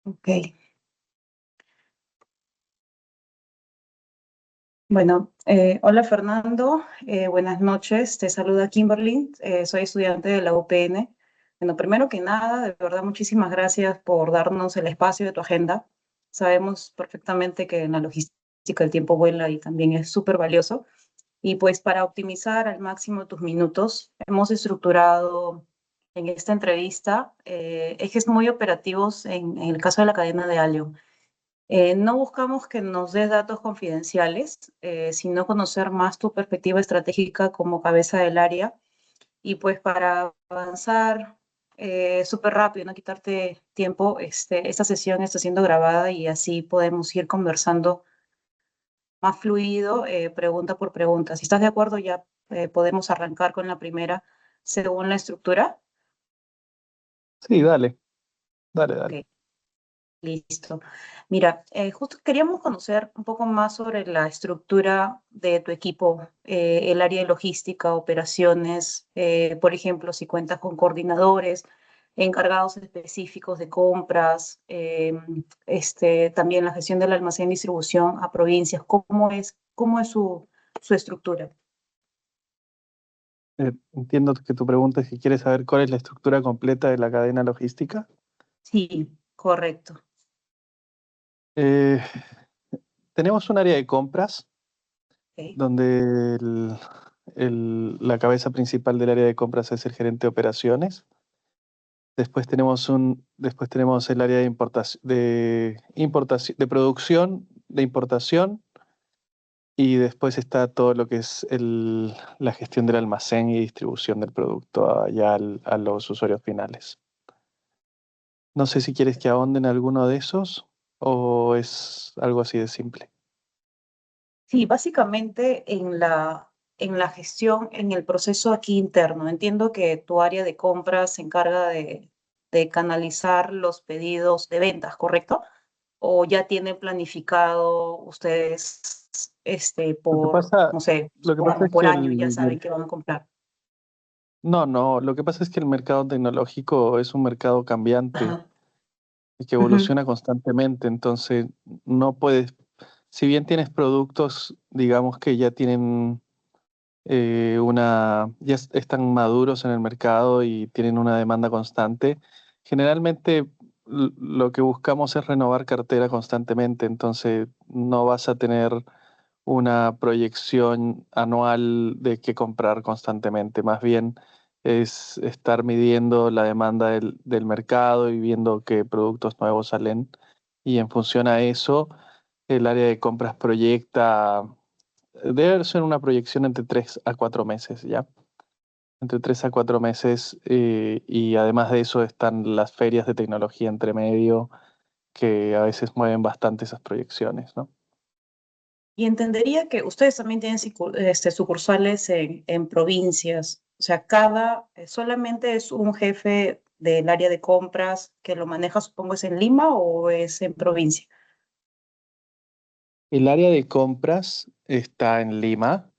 Ok. Bueno, hola Fernando, buenas noches, te saluda Kimberly, soy estudiante de la UPN. Bueno, primero que nada, de verdad, muchísimas gracias por darnos el espacio de tu agenda. Sabemos perfectamente que en la logística el tiempo vuela y también es súper valioso. Y pues para optimizar al máximo tus minutos, hemos estructurado en esta entrevista ejes muy operativos en el caso de la cadena de Alio. No buscamos que nos des datos confidenciales, sino conocer más tu perspectiva estratégica como cabeza del área. Y pues para avanzar súper rápido, no quitarte tiempo, esta sesión está siendo grabada y así podemos ir conversando más fluido, pregunta por pregunta. Si estás de acuerdo, ya podemos arrancar con la primera según la estructura. Sí, dale, dale, dale. Ok. Listo. Mira, justo queríamos conocer un poco más sobre la estructura de tu equipo, el área de logística, operaciones, por ejemplo, si cuentas con coordinadores, encargados específicos de compras, también la gestión del almacén y distribución a provincias, cómo es su estructura? Entiendo que tu pregunta es que quieres saber cuál es la estructura completa de la cadena logística. Sí, correcto. Eh, Tenemos un área de compras Ok, donde la cabeza principal del área de compras es el gerente de operaciones. Después tenemos el área de importación, de producción, de importación, y después está todo lo que es la gestión del almacén y distribución del producto allá a los usuarios finales. No sé si quieres que ahonde en alguno de esos o es algo así de simple. sí, básicamente en la gestión, en el proceso aquí interno. Entiendo que tu área de compras se encarga de canalizar los pedidos de ventas, ¿correcto? ¿O ya tienen planificado ustedes, Lo que por, pasa, no sé, lo que pasa supongamos es por que año, ya saben qué van a comprar? no, lo que pasa es que el mercado tecnológico es un mercado cambiante Ajá. y que Ujú. evoluciona constantemente, entonces no puedes, si bien tienes productos, digamos que ya tienen están maduros en el mercado y tienen una demanda constante. Generalmente lo que buscamos es renovar cartera constantemente, entonces no vas a tener una proyección anual de qué comprar constantemente, más bien es estar midiendo la demanda del mercado y viendo qué productos nuevos salen y en función a eso el área de compras proyecta. Debe ser una proyección entre 3 a 4 meses, ¿ya? Entre 3 a 4 meses, y además de eso están las ferias de tecnología entre medio que a veces mueven bastante esas proyecciones, ¿no? Y entendería que ustedes también tienen sucursales en provincias. O sea, solamente es un jefe del área de compras que lo maneja, supongo, es en Lima o es en provincia. El área de compras está en Lima,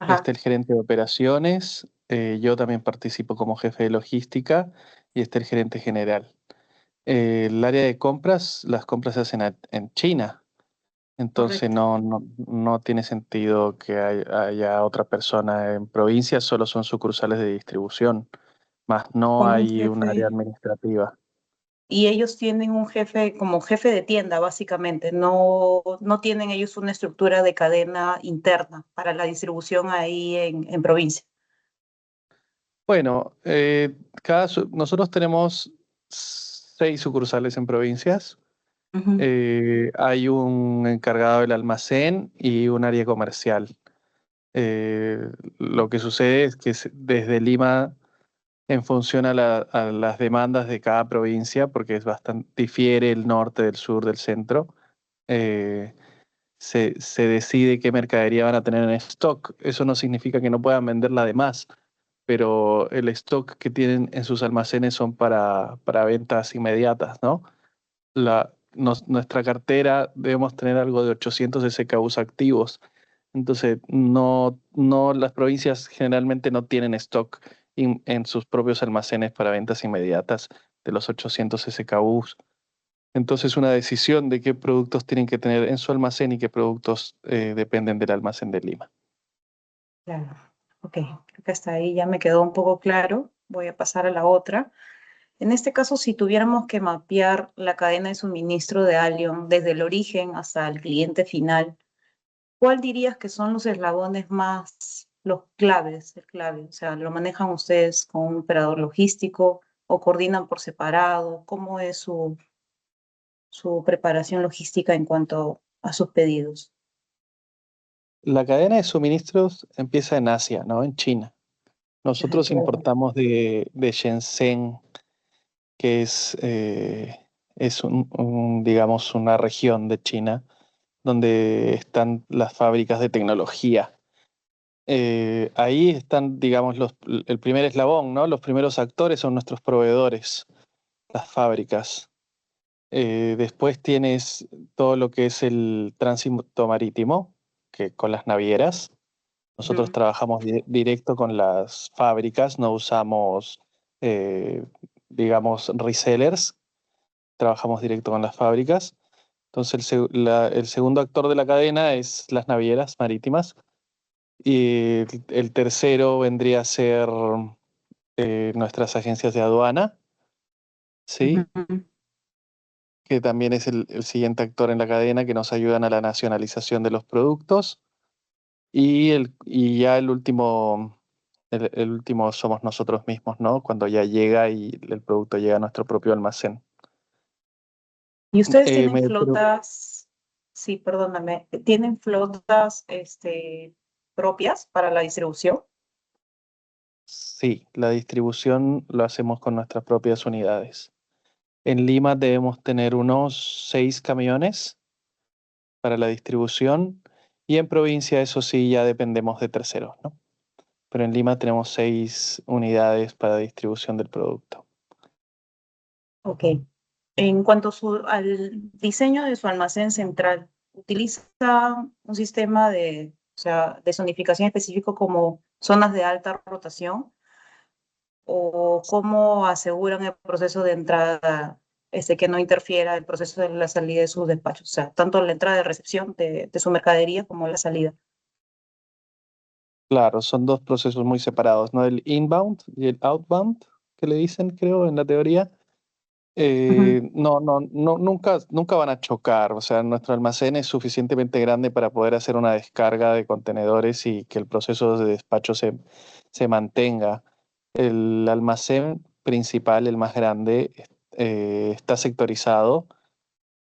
está Ajá, el gerente de operaciones, yo también participo como jefe de logística y está el gerente general. El área de compras, las compras se hacen en China. Entonces correcto. no tiene sentido que haya otra persona en provincia, solo son sucursales de distribución, más no Con un hay un área jefe. administrativa. Y ellos tienen un jefe como jefe de tienda, básicamente. No tienen ellos una estructura de cadena interna para la distribución ahí en provincia. Bueno, nosotros tenemos 6 sucursales en provincias. Ujú. Hay un encargado del almacén y un área comercial. Lo que sucede es que desde Lima en función a las demandas de cada provincia, porque es bastante, difiere el norte del sur del centro, eh, se decide qué mercadería van a tener en stock. Eso no significa que no puedan venderla de más, pero el stock que tienen en sus almacenes son para ventas inmediatas, ¿no? Nuestra cartera debemos tener algo de 800 SKUs activos. Entonces, las provincias generalmente no tienen stock en sus propios almacenes para ventas inmediatas de los 800 SKUs. Entonces una decisión de qué productos tienen que tener en su almacén y qué productos dependen del almacén de Lima. Claro. Ok, creo que hasta ahí ya me quedó un poco claro. Voy a pasar a la otra. En este caso, si tuviéramos que mapear la cadena de suministro de Allium desde el origen hasta el cliente final, ¿cuál dirías que son los eslabones más, los claves, el clave? O sea, ¿lo manejan ustedes con un operador logístico o coordinan por separado? ¿Cómo es su preparación logística en cuanto a sus pedidos? La cadena de suministros empieza en Asia, ¿no? En China. Ah, Nosotros claro. importamos de Shenzhen, que es digamos, una región de China donde están las fábricas de tecnología. Ahí están, digamos, el primer eslabón, ¿no? Los primeros actores son nuestros proveedores, las fábricas. Después tienes todo lo que es el tránsito marítimo, que con las navieras. Nosotros Ujú. trabajamos directo con las fábricas, no usamos, eh, digamos, resellers, trabajamos directo con las fábricas. Entonces el segundo actor de la cadena es las navieras marítimas y el tercero vendría a ser nuestras agencias de aduana, ¿sí? Ujú. Que también es el siguiente actor en la cadena que nos ayudan a la nacionalización de los productos. Y ya el último somos nosotros mismos, ¿no? Cuando ya llega y el producto llega a nuestro propio almacén. ¿Y ustedes tienen Pero flotas, sí, perdóname, tienen flotas propias para la distribución? sí, la distribución lo hacemos con nuestras propias unidades. En Lima debemos tener unos 6 camiones para la distribución y en provincia, eso sí, ya dependemos de terceros, ¿no? Pero en Lima tenemos 6 unidades para distribución del producto. Ok. En cuanto al diseño de su almacén central, ¿utiliza un sistema o sea, de zonificación específico como zonas de alta rotación? ¿O cómo aseguran el proceso de entrada, que no interfiera el proceso de la salida de sus despachos? O sea, tanto la entrada de recepción de su mercadería como la salida. Claro, son dos procesos muy separados, ¿no? El inbound y el outbound, que le dicen, creo, en la teoría. Ujú. No, nunca van a chocar. O sea, nuestro almacén es suficientemente grande para poder hacer una descarga de contenedores y que el proceso de despacho se mantenga. El almacén principal, el más grande, está sectorizado.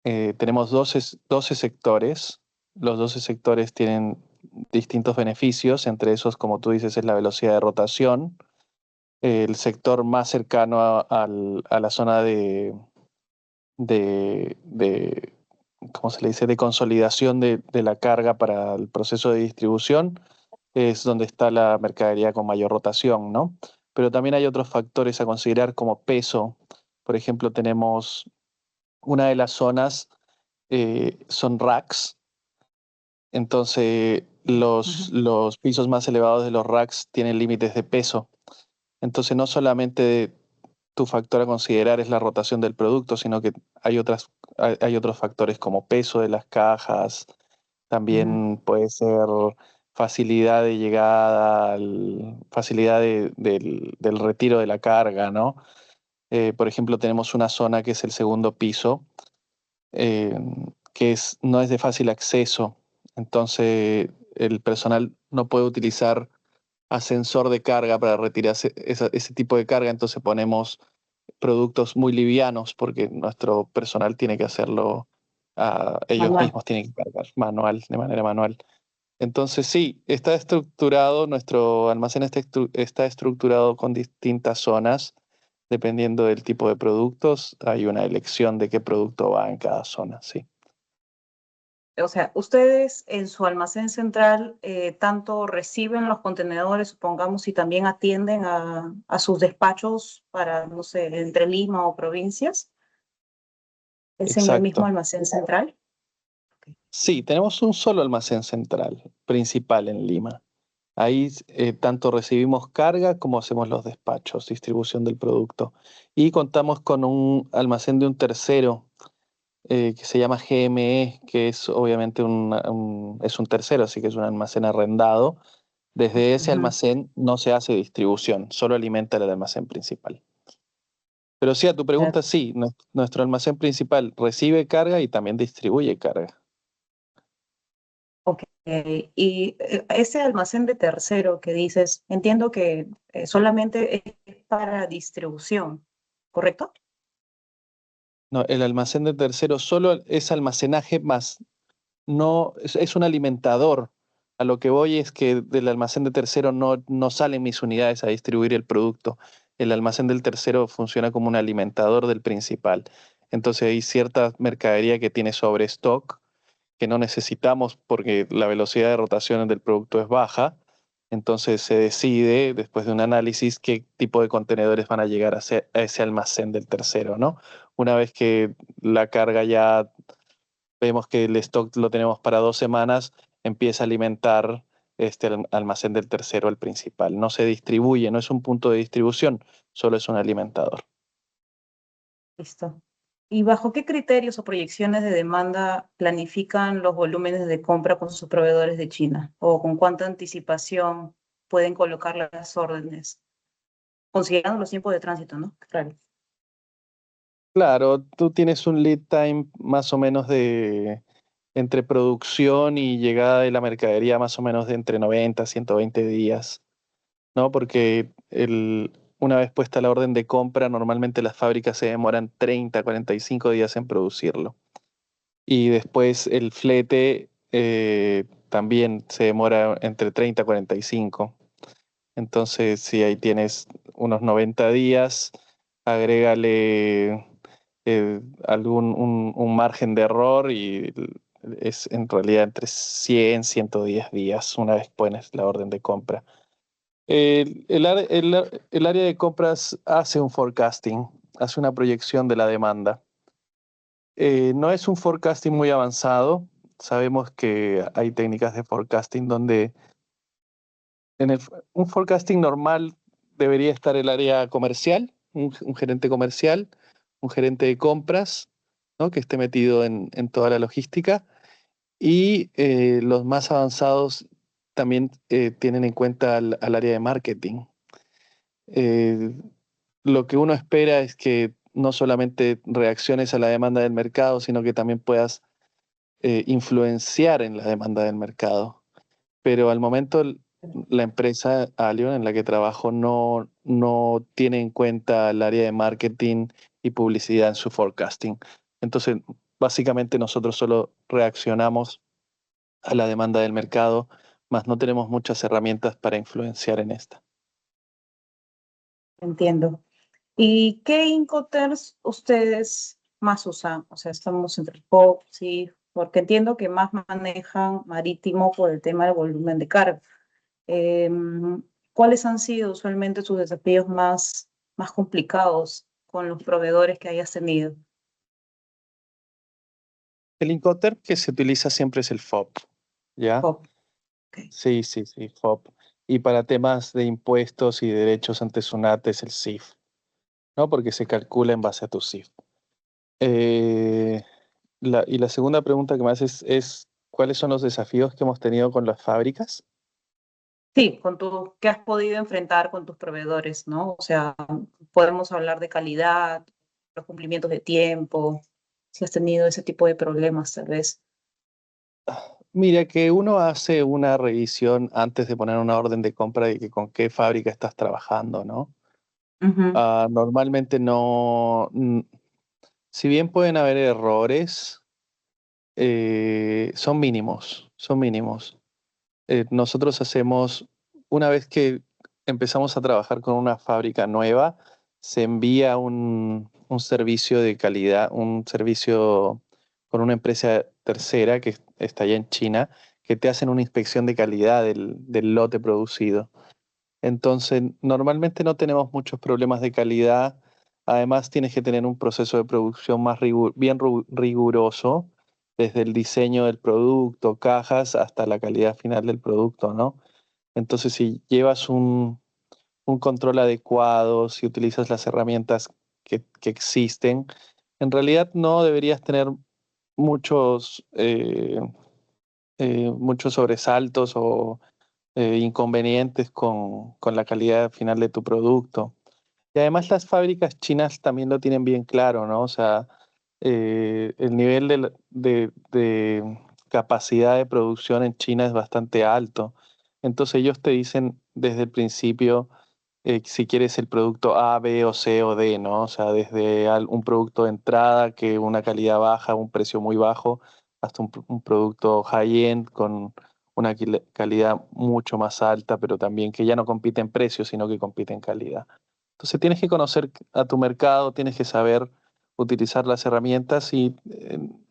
Tenemos 12 sectores. Los 12 sectores tienen distintos beneficios. Entre esos, como tú dices, es la velocidad de rotación. El sector más cercano a la zona de, ¿cómo se le dice?, de consolidación de la carga para el proceso de distribución, es donde está la mercadería con mayor rotación, ¿no? Pero también hay otros factores a considerar como peso. Por ejemplo, tenemos una de las zonas, son racks, entonces Ujú. los pisos más elevados de los racks tienen límites de peso. Entonces no solamente tu factor a considerar es la rotación del producto, sino que hay otros factores como peso de las cajas, Ujú. también puede ser facilidad de llegada, facilidad del retiro de la carga, ¿no? Por ejemplo, tenemos una zona que es el segundo piso, eh, no es de fácil acceso, entonces el personal no puede utilizar ascensor de carga para retirarse ese tipo de carga, entonces ponemos productos muy livianos porque nuestro personal tiene que hacerlo, ellos Manual. mismos tienen que cargar de manera manual. Entonces sí, está estructurado, nuestro almacén está estructurado con distintas zonas. Dependiendo del tipo de productos, hay una elección de qué producto va en cada zona, sí. O sea, ustedes en su almacén central tanto reciben los contenedores, supongamos, y también atienden a sus despachos para, no sé, entre Lima o provincias. ¿Es en el mismo Exacto. almacén central? Ok. Sí, tenemos un solo almacén central, principal en Lima. Ahí tanto recibimos carga como hacemos los despachos, distribución del producto. Y contamos con un almacén de un tercero que se llama GME, que es obviamente es un tercero, así que es un almacén arrendado. Desde ese Ujú. almacén no se hace distribución, solo alimenta el almacén principal. Pero sí, a tu Ya, pregunta, sí, nuestro almacén principal recibe carga y también distribuye carga. ok. Y ese almacén de tercero que dices, entiendo que solamente es para distribución, ¿correcto? No, el almacén de tercero solo es almacenaje más, no es un alimentador. A lo que voy es que del almacén de tercero no salen mis unidades a distribuir el producto. El almacén del tercero funciona como un alimentador del principal. Entonces hay cierta mercadería que tiene sobre stock que no necesitamos porque la velocidad de rotación del producto es baja. Entonces se decide, después de un análisis, qué tipo de contenedores van a llegar a ese almacén del tercero, ¿no? Una vez que la carga ya vemos que el stock lo tenemos para 2 semanas, empieza a alimentar este almacén del tercero, el principal. No se distribuye, no es un punto de distribución, solo es un alimentador. Listo. ¿Y bajo qué criterios o proyecciones de demanda planifican los volúmenes de compra con sus proveedores de China? ¿O con cuánta anticipación pueden colocar las órdenes? Considerando los tiempos de tránsito, ¿no? Claro. Claro, tú tienes un lead time más o menos de entre producción y llegada de la mercadería más o menos de entre 90 a 120 días, ¿no? Porque una vez puesta la orden de compra, normalmente las fábricas se demoran 30, 45 días en producirlo. Y después el flete también se demora entre 30 a 45. Entonces, si ahí tienes unos 90 días, agrégale un margen de error y es en realidad entre 100, 110 días una vez pones la orden de compra. El área de compras hace un forecasting, hace una proyección de la demanda. No es un forecasting muy avanzado. Sabemos que hay técnicas de forecasting donde un forecasting normal debería estar el área comercial, un gerente comercial, un gerente de compras, ¿no? Que esté metido en toda la logística. Y los más avanzados también tienen en cuenta al área de marketing. Eh, lo que uno espera es que no solamente reacciones a la demanda del mercado, sino que también puedas influenciar en la demanda del mercado. Pero al momento la empresa Alion en la que trabajo no tiene en cuenta el área de marketing y publicidad en su forecasting. Entonces, básicamente nosotros solo reaccionamos a la demanda del mercado, más no tenemos muchas herramientas para influenciar en esta. Entiendo. ¿Y qué Incoterms ustedes más usan? O sea, estamos entre POP, sí, porque entiendo que más manejan marítimo por el tema del volumen de carga. ¿Cuáles han sido usualmente sus desafíos más complicados con los proveedores que hayas tenido? El Incoterm que se utiliza siempre es el FOB, ¿ya? POP, ok. Sí, sí, sí, FOB. Y para temas de impuestos y derechos ante SUNAT es el CIF, ¿no? Porque se calcula en base a tu CIF. Eh, y la segunda pregunta que me haces es, ¿cuáles son los desafíos que hemos tenido con las fábricas? Sí, ¿qué has podido enfrentar con tus proveedores, ¿no? O sea, podemos hablar de calidad, los cumplimientos de tiempo, si has tenido ese tipo de problemas, tal vez. Mira, que uno hace una revisión antes de poner una orden de compra de que con qué fábrica estás trabajando, ¿no? Ujú. Normalmente no, si bien pueden haber errores, son mínimos, son mínimos. Nosotros hacemos, una vez que empezamos a trabajar con una fábrica nueva, se envía un servicio de calidad, un servicio con una empresa tercera que está allá en China, que te hacen una inspección de calidad del lote producido. Entonces, normalmente no tenemos muchos problemas de calidad. Además, tienes que tener un proceso de producción más bien riguroso, desde el diseño del producto, cajas, hasta la calidad final del producto, ¿no? Entonces, si llevas un control adecuado, si utilizas las herramientas que existen, en realidad no deberías tener muchos, muchos sobresaltos o inconvenientes con la calidad final de tu producto. Y además las fábricas chinas también lo tienen bien claro, ¿no? O sea, el nivel de capacidad de producción en China es bastante alto. Entonces ellos te dicen desde el principio si quieres el producto A, B o C o D, ¿no? O sea, desde un producto de entrada que una calidad baja, un precio muy bajo, hasta un producto high-end con una calidad mucho más alta, pero también que ya no compite en precio, sino que compite en calidad. Entonces tienes que conocer a tu mercado, tienes que saber utilizar las herramientas y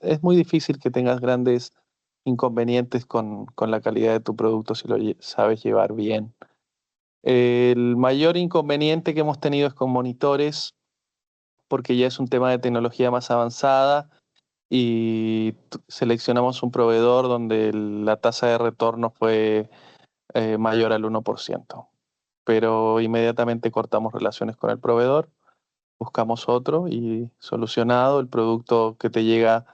es muy difícil que tengas grandes inconvenientes con la calidad de tu producto si lo sabes llevar bien. El mayor inconveniente que hemos tenido es con monitores, porque ya es un tema de tecnología más avanzada y seleccionamos un proveedor donde la tasa de retorno fue mayor al 1%. Pero inmediatamente cortamos relaciones con el proveedor, buscamos otro y solucionado, el producto que te llega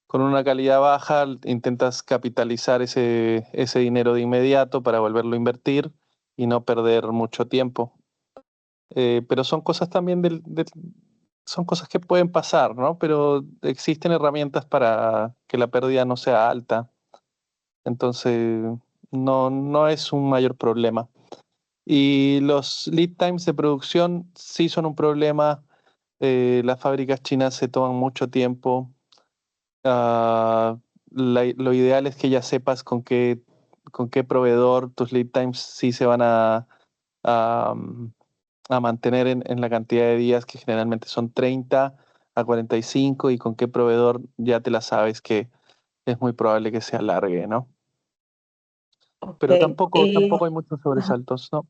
con una calidad baja, intentas capitalizar ese dinero de inmediato para volverlo a invertir y no perder mucho tiempo. Pero son cosas también son cosas que pueden pasar, ¿no? Pero existen herramientas para que la pérdida no sea alta. Entonces, no es un mayor problema. Y los lead times de producción sí son un problema. Las fábricas chinas se toman mucho tiempo. Ah, lo ideal es que ya sepas con qué proveedor tus lead times sí se van a, a mantener en la cantidad de días que generalmente son 30 a 45 y con qué proveedor ya te la sabes que es muy probable que se alargue, ¿no? Ok. Pero tampoco hay muchos Ajá. sobresaltos, ¿no?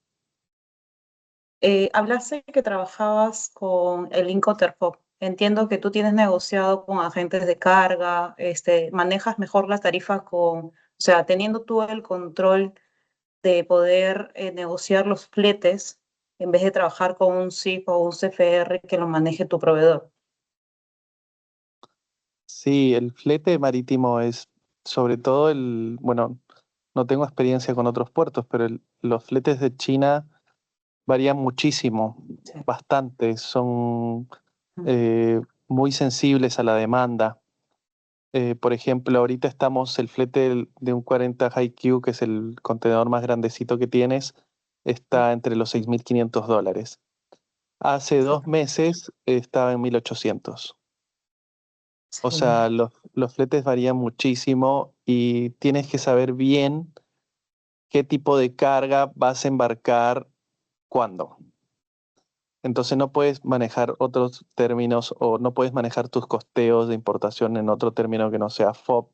Hablaste que trabajabas con el Incoterpop. Entiendo que tú tienes negociado con agentes de carga, manejas mejor las tarifas o sea, teniendo tú el control de poder negociar los fletes en vez de trabajar con un CIF o un CFR que lo maneje tu proveedor. Sí, el flete marítimo es sobre todo bueno, no tengo experiencia con otros puertos, pero los fletes de China varían muchísimo, Sí. bastante, son Mm. eh, muy sensibles a la demanda. Por ejemplo, ahorita el flete de un 40 Q, que es el contenedor más grandecito que tienes, está entre los $6.500. Hace Sí. 2 meses estaba en 1.800. O Sí. sea, los fletes varían muchísimo y tienes que saber bien qué tipo de carga vas a embarcar cuándo. Entonces no puedes manejar otros términos o no puedes manejar tus costeos de importación en otro término que no sea FOB,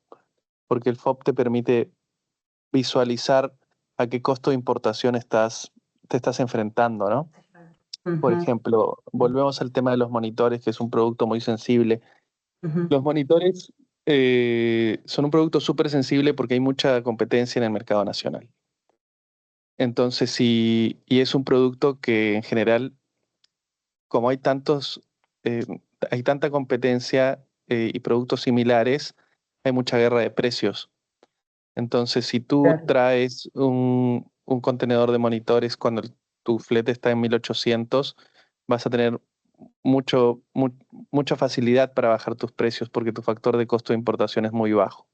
porque el FOB te permite visualizar a qué costo de importación te estás enfrentando, ¿no? Por Ujú, ejemplo, volvemos al tema de los monitores, que es un producto muy sensible. ujú. Los monitores son un producto súper sensible porque hay mucha competencia en el mercado nacional. Entonces, y es un producto que en general, como eh, hay tanta competencia y productos similares, hay mucha guerra de precios. Entonces, si tú Claro. traes un contenedor de monitores cuando tu flete está en 1.800, vas a tener mucha facilidad para bajar tus precios porque tu factor de costo de importación es muy bajo,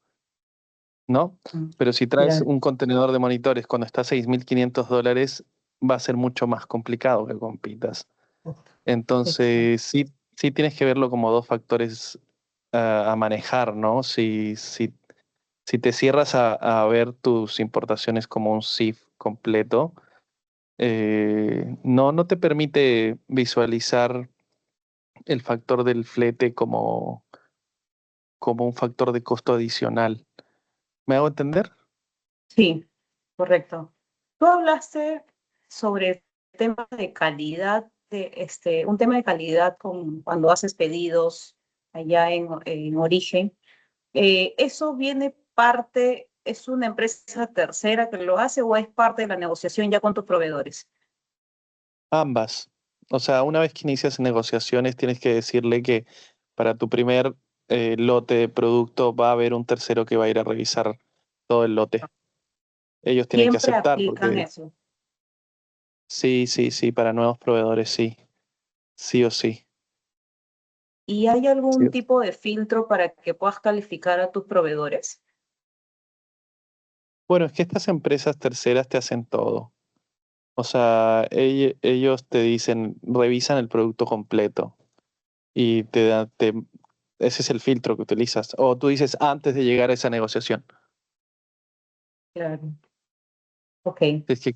¿no? Mm, Pero si traes claro. un contenedor de monitores cuando está a $6.500, va a ser mucho más complicado que compitas. Exacto. Entonces, sí tienes que verlo como dos factores a manejar, ¿no? Si te cierras a ver tus importaciones como un SIF completo, no te permite visualizar el factor del flete como un factor de costo adicional. ¿Me hago entender? Sí, correcto. Tú hablaste sobre el tema de calidad, un tema de calidad cuando haces pedidos allá en origen. ¿Eso viene es una empresa tercera que lo hace o es parte de la negociación ya con tus proveedores? Ambas. O sea, una vez que inicias negociaciones, tienes que decirle que para tu primer lote de producto, va a haber un tercero que va a ir a revisar todo el lote. Ellos tienen que Siempre aceptar aplican porque eso. sí, sí, sí, para nuevos proveedores sí, sí o sí. ¿Y hay Sí. algún tipo de filtro para que puedas calificar a tus proveedores? Bueno, es que estas empresas terceras te hacen todo. O sea, ellos te dicen, revisan el producto completo y ese es el filtro que utilizas. O tú dices antes de llegar a esa negociación. Claro. Ok. Es que,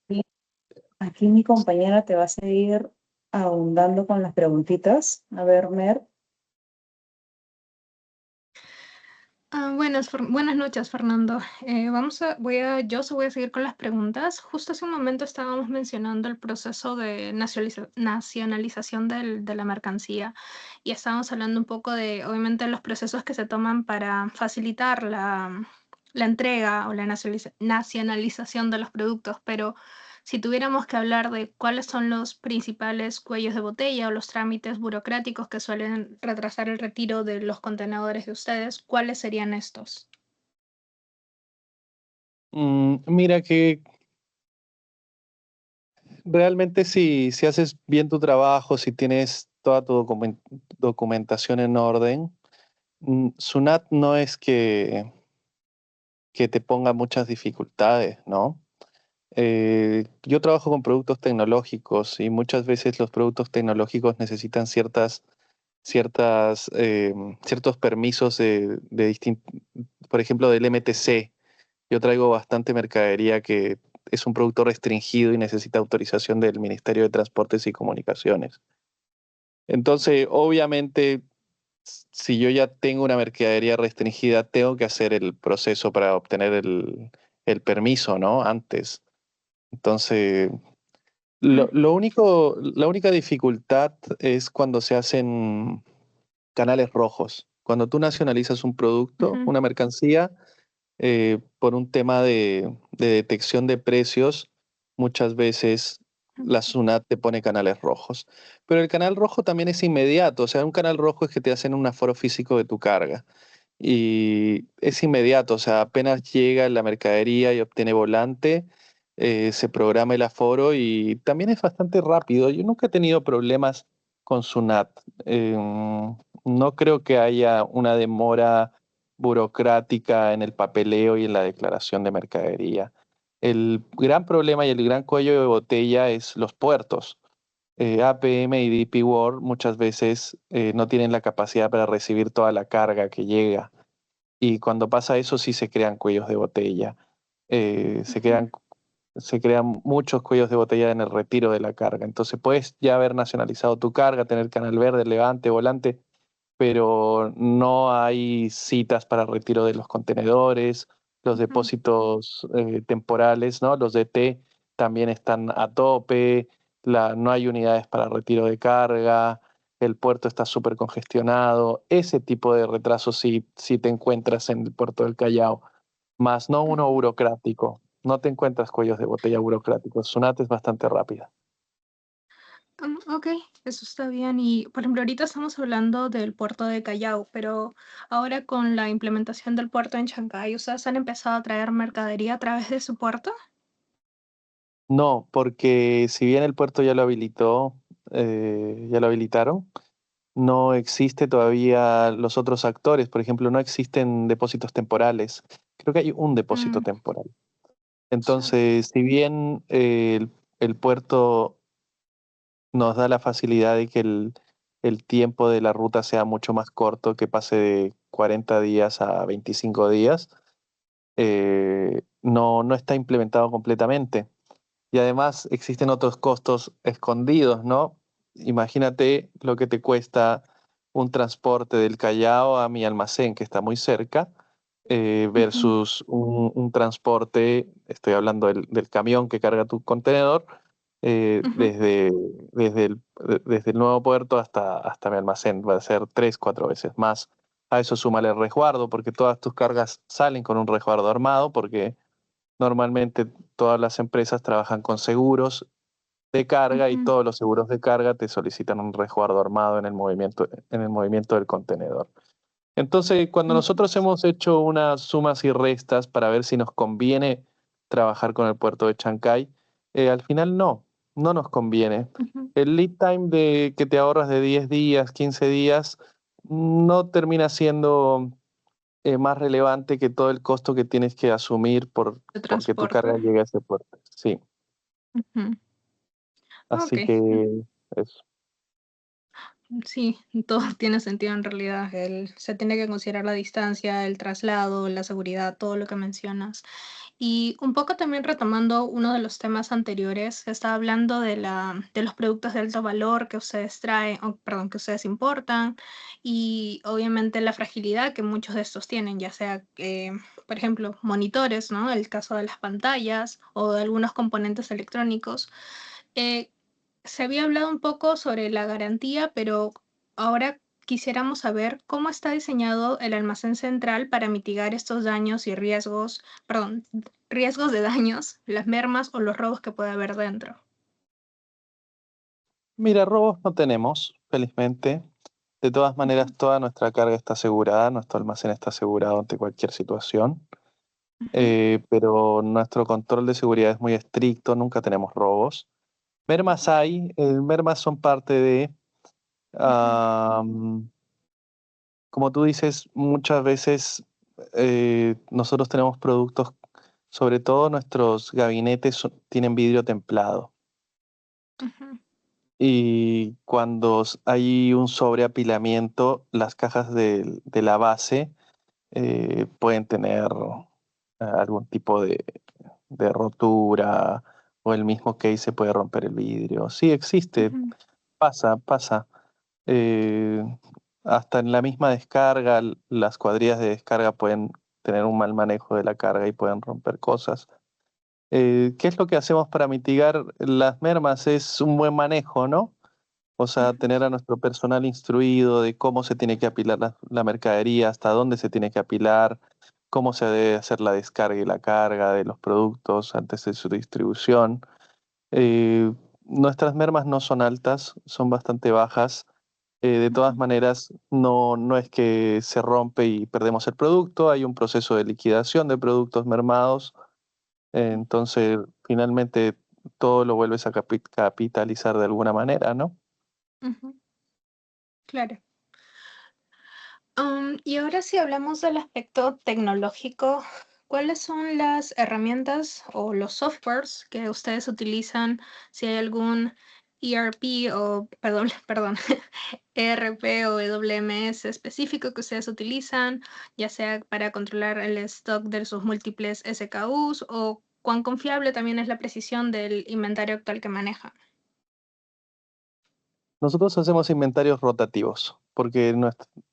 Y aquí mi compañera te va a seguir ahondando con las preguntitas. A ver, Mer. Buenas noches, Fernando. Yo se voy a seguir con las preguntas. Justo hace un momento estábamos mencionando el proceso de nacionalización de la mercancía y estábamos hablando un poco de, obviamente, los procesos que se toman para facilitar la entrega o la nacionalización de los productos, pero si tuviéramos que hablar de cuáles son los principales cuellos de botella o los trámites burocráticos que suelen retrasar el retiro de los contenedores de ustedes, ¿cuáles serían estos? mira que realmente si haces bien tu trabajo, si tienes toda tu documentación en orden, SUNAT no es que te ponga muchas dificultades, ¿no? Yo trabajo con productos tecnológicos y muchas veces los productos tecnológicos necesitan ciertos permisos por ejemplo, del MTC. Yo traigo bastante mercadería que es un producto restringido y necesita autorización del Ministerio de Transportes y Comunicaciones. Entonces, obviamente, si yo ya tengo una mercadería restringida, tengo que hacer el proceso para obtener el permiso, ¿no? Antes. Entonces, Mm, la única dificultad es cuando se hacen canales rojos. Cuando tú nacionalizas un producto, ujú, una mercancía, por un tema de detección de precios, muchas veces la SUNAT te pone canales rojos. Pero el canal rojo también es inmediato, o sea, un canal rojo es que te hacen un aforo físico de tu carga. Y es inmediato, o sea, apenas llega la mercadería y obtiene volante, se programa el aforo y también es bastante rápido. Yo nunca he tenido problemas con SUNAT. No creo que haya una demora burocrática en el papeleo y en la declaración de mercadería. El gran problema y el gran cuello de botella es los puertos. APM y DP World muchas veces no tienen la capacidad para recibir toda la carga que llega. Y cuando pasa eso sí se crean cuellos de botella. Eh, se ujú, crean, se crean muchos cuellos de botella en el retiro de la carga. Entonces puedes ya haber nacionalizado tu carga, tener canal verde, levante, volante, pero no hay citas para retiro de los contenedores, los ujú, depósitos temporales, ¿no? Los DT también están a tope, no hay unidades para retiro de carga, el puerto está súper congestionado. Ese tipo de retrasos sí te encuentras en el puerto del Callao, más no uno ujú. burocrático. No te encuentras cuellos de botella burocráticos. Sunat es bastante rápida. Ok, eso está bien. Y, por ejemplo, ahorita estamos hablando del puerto de Callao, pero ahora con la implementación del puerto en Chancay, ¿ustedes han empezado a traer mercadería a través de su puerto? No, porque si bien el puerto ya lo habilitaron, no existe todavía los otros actores. Por ejemplo, no existen depósitos temporales. Creo que hay un depósito Mm, temporal. sí. Entonces, si bien el puerto nos da la facilidad de que el tiempo de la ruta sea mucho más corto, que pase de 40 días a 25 días, no está implementado completamente. Y además existen otros costos escondidos, ¿no? Imagínate lo que te cuesta un transporte del Callao a mi almacén, que está muy cerca, Ujú, versus un transporte, estoy hablando del camión que carga tu contenedor, eh, ujú, desde, desde el nuevo puerto hasta mi almacén. Va a ser 3, 4 veces más. A eso súmale el resguardo, porque todas tus cargas salen con un resguardo armado, porque normalmente todas las empresas trabajan con seguros de carga y ujú. todos los seguros de carga te solicitan un resguardo armado en el movimiento del contenedor. Entonces, cuando Ujú, nosotros hemos hecho unas sumas y restas para ver si nos conviene trabajar con el puerto de Chancay, al final no nos conviene. ujú. El lead time que te ahorras de 10 días, 15 días, no termina siendo más relevante que todo el costo que tienes que asumir De porque tu transporte. carga llegue a ese puerto. Sí, Ujú. Ok, así que eso. sí, todo tiene sentido en realidad. Se tiene que considerar la distancia, el traslado, la seguridad, todo lo que mencionas. Y un poco también retomando uno de los temas anteriores, se estaba hablando de los productos de alto valor que ustedes traen, o, perdón, que ustedes importan, y obviamente la fragilidad que muchos de estos tienen, ya sea, por ejemplo, monitores, ¿no? El caso de las pantallas o de algunos componentes electrónicos. Eh, Se había hablado un poco sobre la garantía, pero ahora quisiéramos saber cómo está diseñado el almacén central para mitigar estos daños y riesgos, perdón, riesgos de daños, las mermas o los robos que puede haber dentro. Mira, robos no tenemos, felizmente. De todas maneras, Ujú, toda nuestra carga está asegurada, nuestro almacén está asegurado ante cualquier situación, ujú, pero nuestro control de seguridad es muy estricto, nunca tenemos robos. Mermas hay, mermas son parte de, ujú, am, como tú dices, muchas veces nosotros tenemos productos, sobre todo nuestros gabinetes tienen vidrio templado. ujú, Y cuando hay un sobreapilamiento, las cajas de la base pueden tener algún tipo de rotura o el mismo case se puede romper el vidrio. Sí, existe, ujú, pasa. Eh, Hasta en la misma descarga, las cuadrillas de descarga pueden tener un mal manejo de la carga y pueden romper cosas. ¿Qué es lo que hacemos para mitigar las mermas? Es un buen manejo, ¿no? O sea, ujú, tener a nuestro personal instruido de cómo se tiene que apilar la mercadería, hasta dónde se tiene que apilar, cómo se debe hacer la descarga y la carga de los productos antes de su distribución. Nuestras mermas no son altas, son bastante bajas. De todas ujú, maneras, no es que se rompe y perdemos el producto, hay un proceso de liquidación de productos mermados, entonces finalmente todo lo vuelves a capitalizar de alguna manera, ¿no? ujú. Claro. Y ahora si hablamos del aspecto tecnológico, ¿cuáles son las herramientas o los softwares que ustedes utilizan? Si hay algún ERP o, perdón, perdón, ERP o WMS específico que ustedes utilizan, ya sea para controlar el stock de sus múltiples SKUs o cuán confiable también es la precisión del inventario actual que manejan. Nosotros hacemos inventarios rotativos porque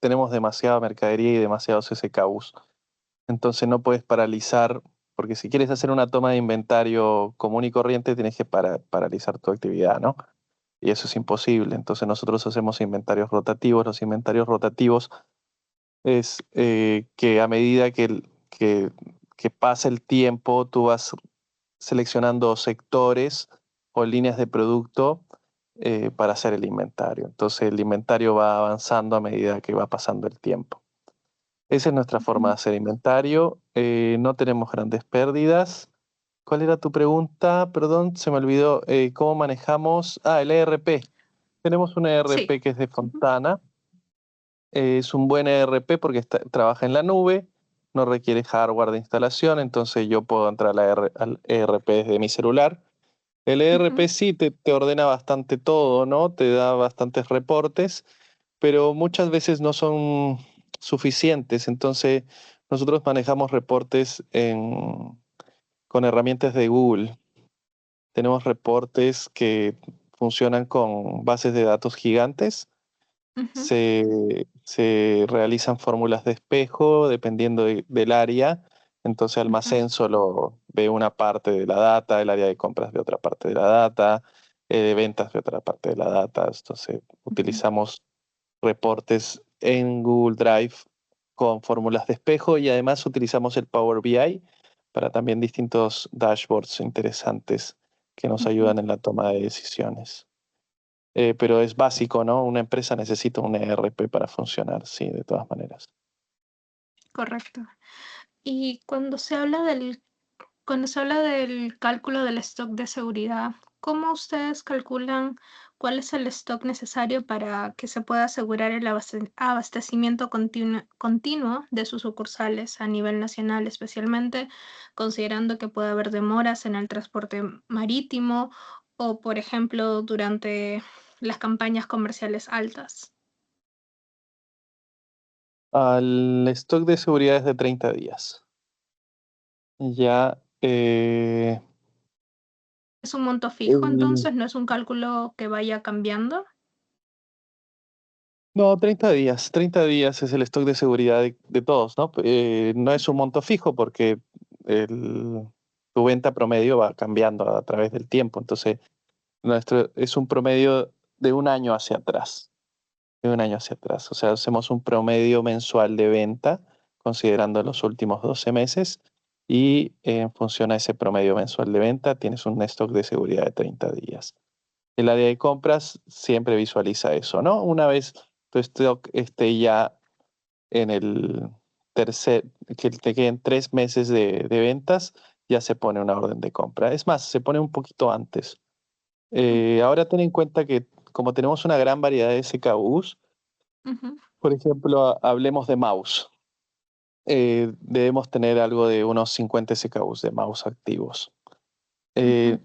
tenemos demasiada mercadería y demasiados SKUs. Entonces no puedes paralizar, porque si quieres hacer una toma de inventario común y corriente, tienes que paralizar tu actividad, ¿no? Y eso es imposible. Entonces nosotros hacemos inventarios rotativos. Los inventarios rotativos es que a medida que pasa el tiempo, tú vas seleccionando sectores o líneas de producto para hacer el inventario. Entonces el inventario va avanzando a medida que va pasando el tiempo. Esa es nuestra forma de Ujú. hacer inventario. No tenemos grandes pérdidas. ¿Cuál era tu pregunta? Perdón, se me olvidó. ¿Cómo manejamos? Ah, el ERP. Tenemos un Sí. ERP que es de Ujú, Fontana. Es un buen ERP porque trabaja en la nube, no requiere hardware de instalación, entonces yo puedo entrar al ERP desde mi celular. El ERP ujú, sí te ordena bastante todo, ¿no? Te da bastantes reportes, pero muchas veces no son suficientes. Entonces, nosotros manejamos reportes con herramientas de Google. Tenemos reportes que funcionan con bases de datos gigantes. ujú, Se realizan fórmulas de espejo dependiendo del área. Entonces, ujú, almacén solo ve una parte de la data, el área de compras ve otra parte de la data, de ventas ve otra parte de la data. Entonces, ujú, utilizamos reportes en Google Drive con fórmulas de espejo y además utilizamos el Power BI para también distintos dashboards interesantes que nos ujú. ayudan en la toma de decisiones. Pero es básico, ¿no? Una empresa necesita un ERP para funcionar, sí, de todas maneras. correcto. Y cuando se habla del cálculo del stock de seguridad, ¿cómo ustedes calculan cuál es el stock necesario para que se pueda asegurar el abastecimiento continuo de sus sucursales a nivel nacional, especialmente considerando que puede haber demoras en el transporte marítimo o, por ejemplo, durante las campañas comerciales altas? El stock de seguridad es de 30 días. Ya, ¿Es un monto fijo el- entonces? ¿No es un cálculo que vaya cambiando? no, 30 días. 30 días es el stock de seguridad de todos, ¿no? No es un monto fijo porque tu venta promedio va cambiando a través del tiempo. Entonces, nuestro es un promedio de un año hacia atrás. De un año hacia atrás. O sea, hacemos un promedio mensual de venta considerando los últimos 12 meses y en función a ese promedio mensual de venta tienes un stock de seguridad de 30 días. El área de compras siempre visualiza eso, ¿no? Una vez tu stock esté ya en el que te queden 3 meses de ventas, ya se pone una orden de compra. Es más, se pone un poquito antes. Ahora ten en cuenta que como tenemos una gran variedad de SKUs, Ujú, por ejemplo, hablemos de mouse. Debemos tener algo de unos 50 SKUs de mouse activos. ujú.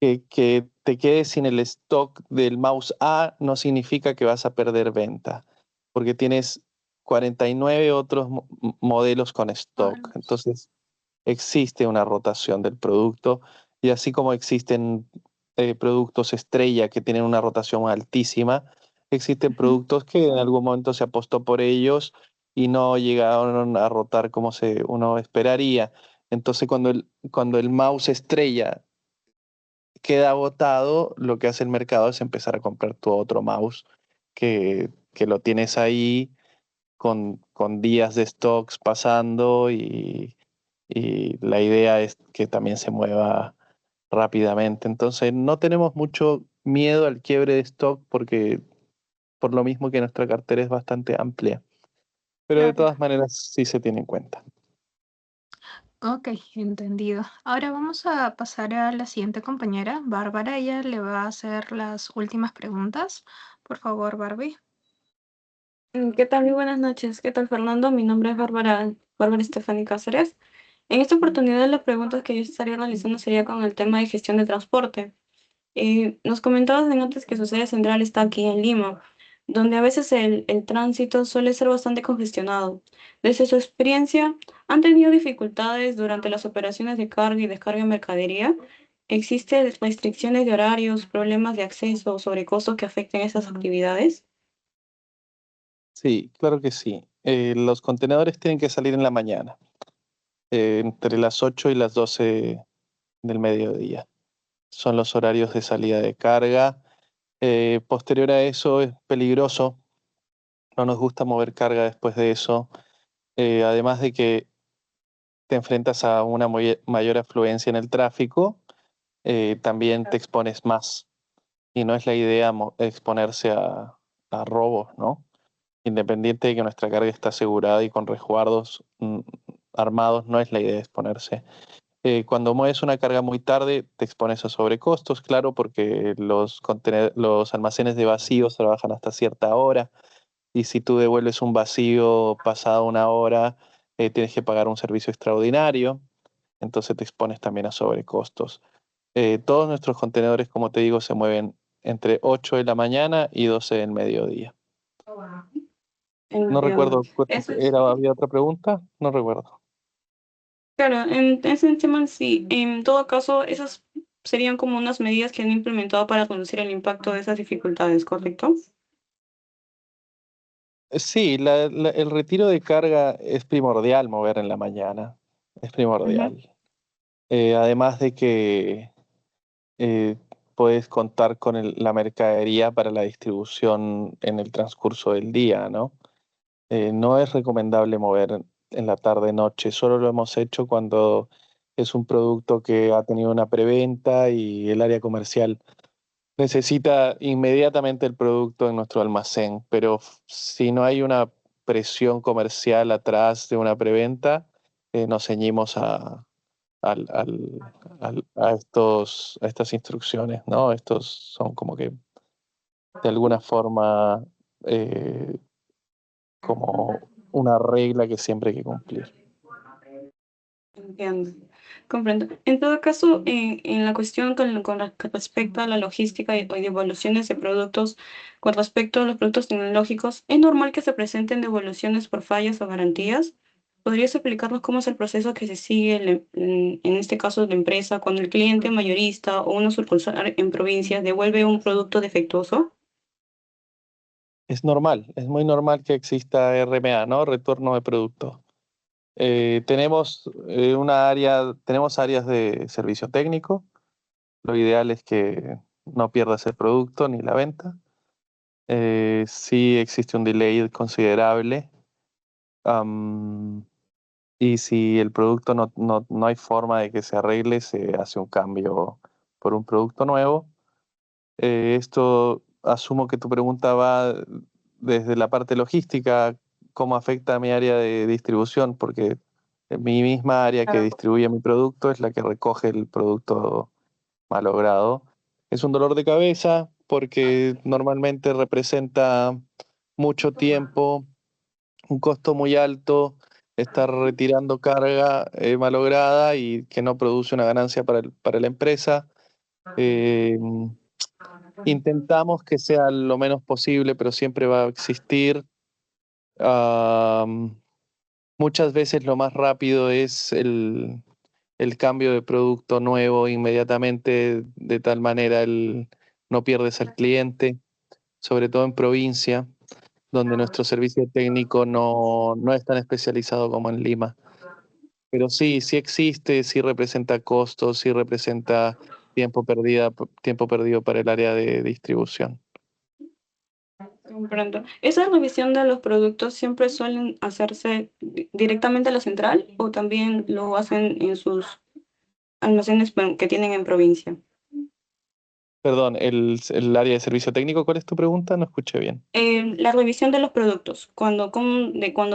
Eh, que te quedes sin el stock del mouse A no significa que vas a perder venta, porque tienes 49 otros modelos con stock. Modelos. Entonces, existe una rotación del producto y así como existen productos estrella que tienen una rotación altísima, existen Ujú. productos que en algún momento se apostó por ellos y no llegaron a rotar como uno esperaría. Entonces, cuando el mouse estrella queda agotado, lo que hace el mercado es empezar a comprar tu otro mouse que lo tienes ahí con días de stocks pasando y la idea es que también se mueva rápidamente. Entonces, no tenemos mucho miedo al quiebre de stock porque por lo mismo que nuestra cartera es bastante amplia, pero de Claro. todas maneras sí se tiene en cuenta. Ok, entendido. Ahora vamos a pasar a la siguiente compañera, Bárbara. Ella le va a hacer las últimas preguntas. Por favor, Barbie. ¿Qué tal? Muy buenas noches. ¿Qué tal, Fernando? Mi nombre es Bárbara Estefany Cáceres. En esta oportunidad, las preguntas que yo estaría realizando sería con el tema de gestión de transporte. Nos comentabas en antes que su sede central está aquí en Lima, donde a veces el tránsito suele ser bastante congestionado. Desde su experiencia, ¿han tenido dificultades durante las operaciones de carga y descarga de mercadería? ¿Existen restricciones de horarios, problemas de acceso o sobrecostos que afecten esas actividades? Sí, claro que sí. Los contenedores tienen que salir en la mañana, entre las 8 y las 12 del mediodía. Son los horarios de salida de carga. Posterior a eso es peligroso, no nos gusta mover carga después de eso, además de que te enfrentas a una mayor afluencia en el tráfico, también te expones más y no es la idea exponerse a robos, ¿no? Independiente de que nuestra carga está asegurada y con resguardos armados, no es la idea exponerse. Cuando mueves una carga muy tarde, te expones a sobrecostos, claro, porque los almacenes de vacíos trabajan hasta cierta hora y si tú devuelves un vacío pasada una hora, tienes que pagar un servicio extraordinario, entonces te expones también a sobrecostos. Todos nuestros contenedores, como te digo, se mueven entre 8 de la mañana y 12 del mediodía. No Entiendo. recuerdo, ¿había otra pregunta? No recuerdo. Claro, en ese tema sí, en todo caso, esas serían como unas medidas que han implementado para reducir el impacto de esas dificultades, ¿correcto? Sí, el retiro de carga es primordial mover en la mañana, es Ujú. primordial. Además de que eh, puedes contar con la mercadería para la distribución en el transcurso del día, ¿no? No es recomendable mover en la tarde-noche, solo lo hemos hecho cuando es un producto que ha tenido una preventa y el área comercial necesita inmediatamente el producto en nuestro almacén, pero si no hay una presión comercial atrás de una preventa, nos ceñimos a estas instrucciones, ¿no? Estos son como que de alguna forma como una regla que siempre hay que cumplir. Entiendo, comprendo. En todo caso, en la cuestión respecto a la logística y devoluciones de productos, con respecto a los productos tecnológicos, ¿es normal que se presenten devoluciones por fallas o garantías? ¿Podrías explicarnos cómo es el proceso que se sigue, en este caso de la empresa, cuando el cliente mayorista o una sucursal en provincias devuelve un producto defectuoso? Es normal, es muy normal que exista RMA, ¿no? Retorno de producto. Tenemos tenemos áreas de servicio técnico. Lo ideal es que no pierdas el producto ni la venta. Sí existe un delay considerable. Y si el producto no hay forma de que se arregle, se hace un cambio por un producto nuevo. Esto asumo que tu pregunta va desde la parte logística, cómo afecta a mi área de distribución, porque mi misma área que distribuye mi producto es la que recoge el producto malogrado. Es un dolor de cabeza porque normalmente representa mucho tiempo, un costo muy alto, estar retirando carga malograda y que no produce una ganancia para la empresa. Eh, Intentamos que sea lo menos posible, pero siempre va a existir. Am, Muchas veces lo más rápido es el cambio de producto nuevo inmediatamente, de tal manera no pierdes al cliente, sobre todo en provincia, donde nuestro servicio técnico no es tan especializado como en Lima. Pero sí, sí existe, sí representa costos, sí representa tiempo perdido para el área de distribución. Comprendo. ¿Esa revisión de los productos siempre suelen hacerse directamente a la central o también lo hacen en sus almacenes que tienen en provincia? Perdón, el área de servicio técnico, ¿cuál es tu pregunta? No escuché bien. La revisión de los productos, cuando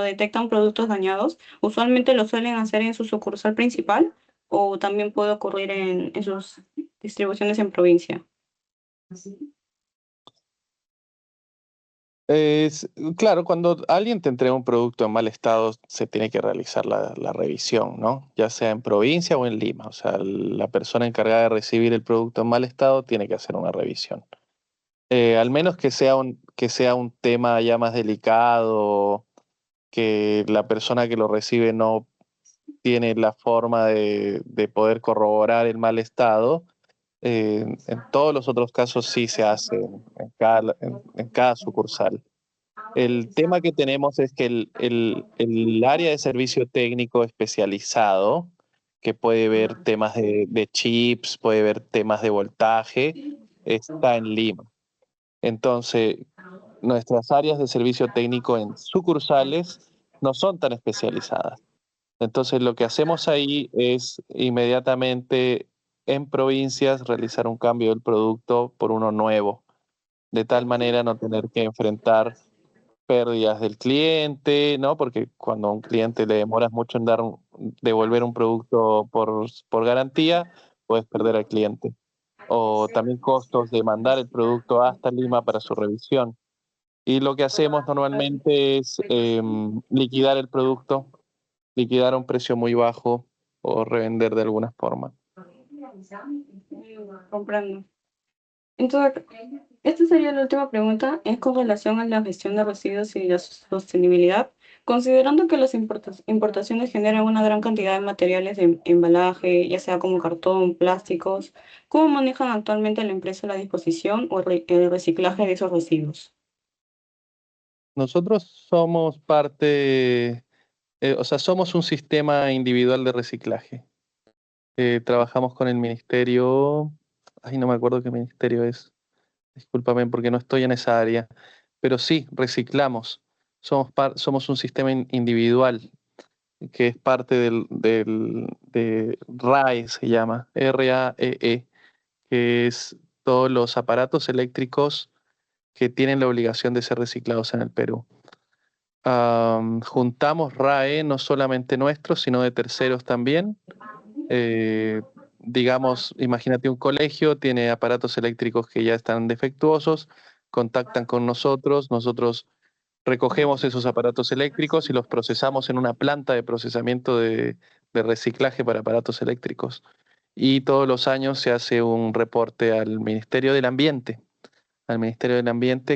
detectan productos dañados, usualmente lo suelen hacer en su sucursal principal o también puede ocurrir en sus distribuciones en provincia. Claro, cuando alguien te entrega un producto en mal estado, se tiene que realizar la revisión, ¿no? Ya sea en provincia o en Lima. O sea, la persona encargada de recibir el producto en mal estado tiene que hacer una revisión. Al menos que sea un tema ya más delicado, que la persona que lo recibe no tiene la forma de poder corroborar el mal estado. En todos los otros casos sí se hace en cada sucursal. El tema que tenemos es que el área de servicio técnico especializado, que puede ver temas de chips, puede ver temas de voltaje, está en Lima. Entonces, nuestras áreas de servicio técnico en sucursales no son tan especializadas. Entonces, lo que hacemos ahí es inmediatamente en provincias realizar un cambio del producto por uno nuevo, de tal manera no tener que enfrentar pérdidas del cliente, ¿no? Porque cuando a un cliente le demoras mucho en devolver un producto por garantía, puedes perder al cliente. O también costos de mandar el producto hasta Lima para su revisión. Y lo que hacemos normalmente es liquidar el producto, liquidar a un precio muy bajo o revender de alguna forma. Comprendo. Entonces, esta sería la última pregunta, es con relación a la gestión de residuos y la sostenibilidad. Considerando que las importaciones generan una gran cantidad de materiales de embalaje, ya sea como cartón, plásticos, ¿cómo manejan actualmente la empresa la disposición o el reciclaje de esos residuos? Nosotros somos o sea, somos un sistema individual de reciclaje. Trabajamos con el ministerio, ay, no me acuerdo qué ministerio es, discúlpame porque no estoy en esa área, pero sí, reciclamos. Somos un sistema individual que es parte de RAE, se llama, RAEE, que es todos los aparatos eléctricos que tienen la obligación de ser reciclados en el Perú. Juntamos RAE no solamente nuestros, sino de terceros también. Digamos, imagínate un colegio, tiene aparatos eléctricos que ya están defectuosos, contactan con nosotros, nosotros recogemos esos aparatos eléctricos y los procesamos en una planta de procesamiento de reciclaje para aparatos eléctricos. Y todos los años se hace un reporte al Ministerio del Ambiente,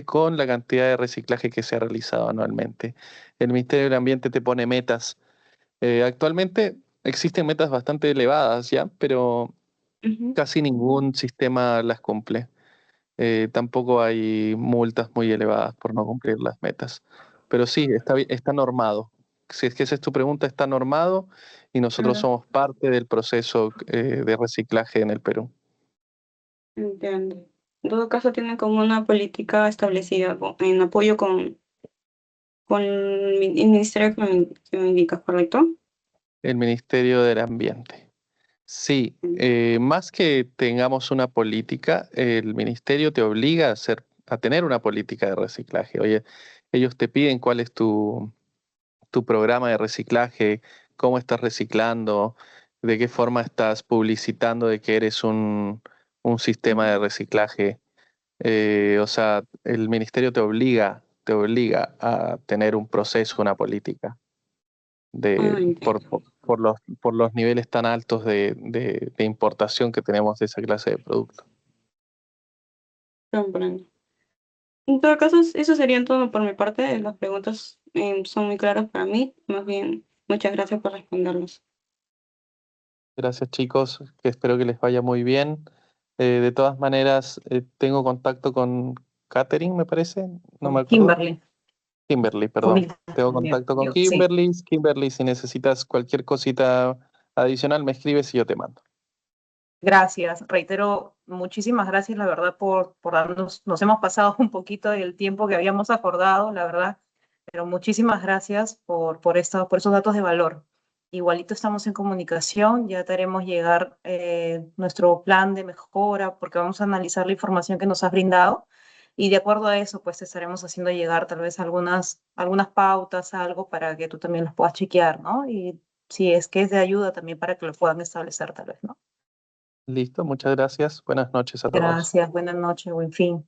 con la cantidad de reciclaje que se ha realizado anualmente. El Ministerio del Ambiente te pone metas. Actualmente existen metas bastante elevadas ya, pero Ujú. casi ningún sistema las cumple. Tampoco hay multas muy elevadas por no cumplir las metas. Pero sí, está normado. Si es que esa es tu pregunta, está normado y nosotros somos parte del proceso de reciclaje en el Perú. Entiendo. En todo caso, tienen como una política establecida en apoyo con el ministerio que me indicas, ¿correcto? El Ministerio del Ambiente. Sí, más que tengamos una política, el ministerio te obliga a tener una política de reciclaje. Oye, ellos te piden cuál es tu programa de reciclaje, cómo estás reciclando, de qué forma estás publicitando de que eres un sistema de reciclaje. O sea, el ministerio te obliga a tener un proceso, una política Entiendo. por los niveles tan altos de importación que tenemos de esa clase de productos. Comprendo. En todo caso, eso sería todo por mi parte. Las preguntas son muy claras para mí. Más bien, muchas gracias por responderlas. Gracias, chicos, que espero que les vaya muy bien. De todas maneras, tengo contacto con Catherine, me parece, no me acuerdo. Kimberly, Kimberly, perdón. humilde, Tengo contacto con sí. Kimberly. Kimberly, si necesitas cualquier cosita adicional, me escribes y yo te mando. Gracias, reitero, muchísimas gracias, la verdad, por darnos, nos hemos pasado un poquito del tiempo que habíamos acordado, la verdad, pero muchísimas gracias por esos datos de valor. Igualito estamos en comunicación, ya te haremos llegar nuestro plan de mejora, porque vamos a analizar la información que nos has brindado, y de acuerdo a eso, pues te estaremos haciendo llegar tal vez algunas pautas, algo para que tú también los puedas chequear, ¿no? Y si es que es de ayuda también para que lo puedan establecer tal vez, ¿no? Listo, muchas gracias. Buenas noches a todos. Gracias, buenas noches, buen fin.